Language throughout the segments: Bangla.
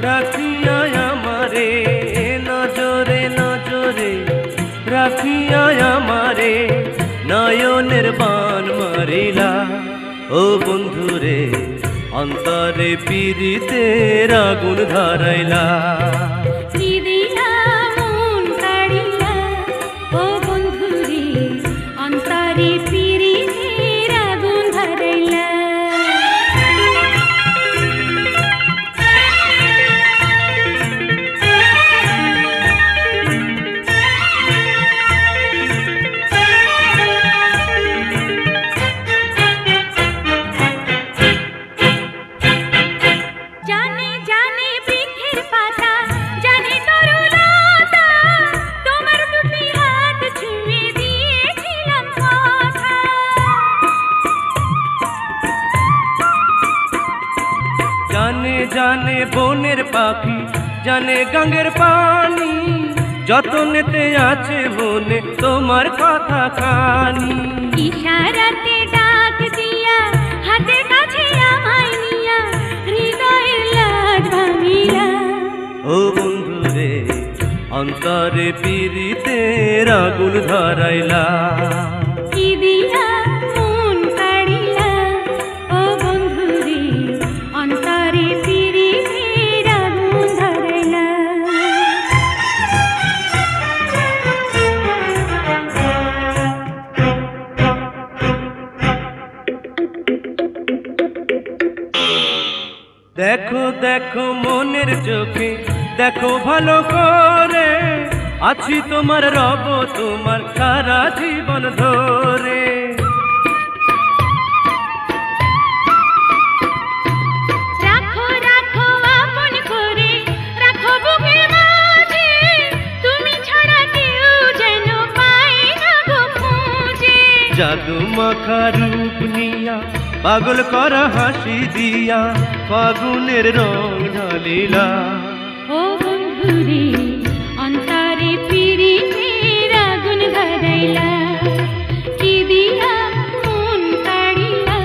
রাখিয়া আমারে নজরে নজরে, রাখিয়া আমারে নয়নের বান মারিলা। ও বন্ধুরে অন্তরে পীড়িতের আগুন ধরাইলা। জানে জানে বনের পাখি, জানে গঙ্গের পানি, যতনেতে আছে মনে তোমার কথা খানি। ইশারাতে ডাক দিয়া হাতের কাছে আমায় নিয়া হৃদয়ের লাজ ভাঙিলা। ও বন্ধুরে অন্তরে পীড়িতের আগুন ধরাইলা। দেখো দেখো মনের চোখে দেখো ভালো করে, আছি তোমার রব তোমার সারা জীবন ধরে। রাখো রাখো আপন করে, রাখো বুকের মাঝে, তুমি ছাড়া কেউ যেন পায় না গো খুঁজে। জাদু মাখা রূপ নিয়া পাগল করা হাসি দিয়া ফাগুনের রং ঢালিলা। ও বন্ধুরে অন্তরে পীড়িতের আগুন ধরাইলা। কি দিয়া মন কাড়িলা।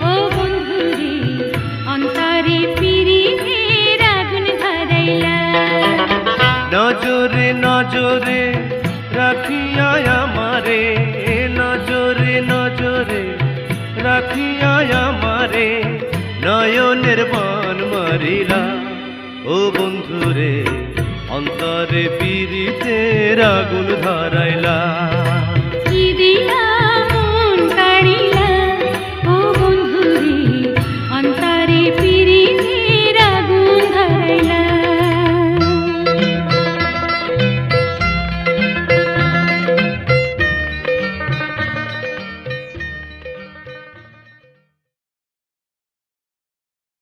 ও বন্ধুরে অন্তরে পীড়িতের আগুন ধরাইলা। নজরে নজরে রাখিয়া আমারে, নজরে নজরে রাখিয়া আমারে নয়নের বান মারিলা। ও বন্ধুরে অন্তরে পীড়িতের আগুন ধরাইলা।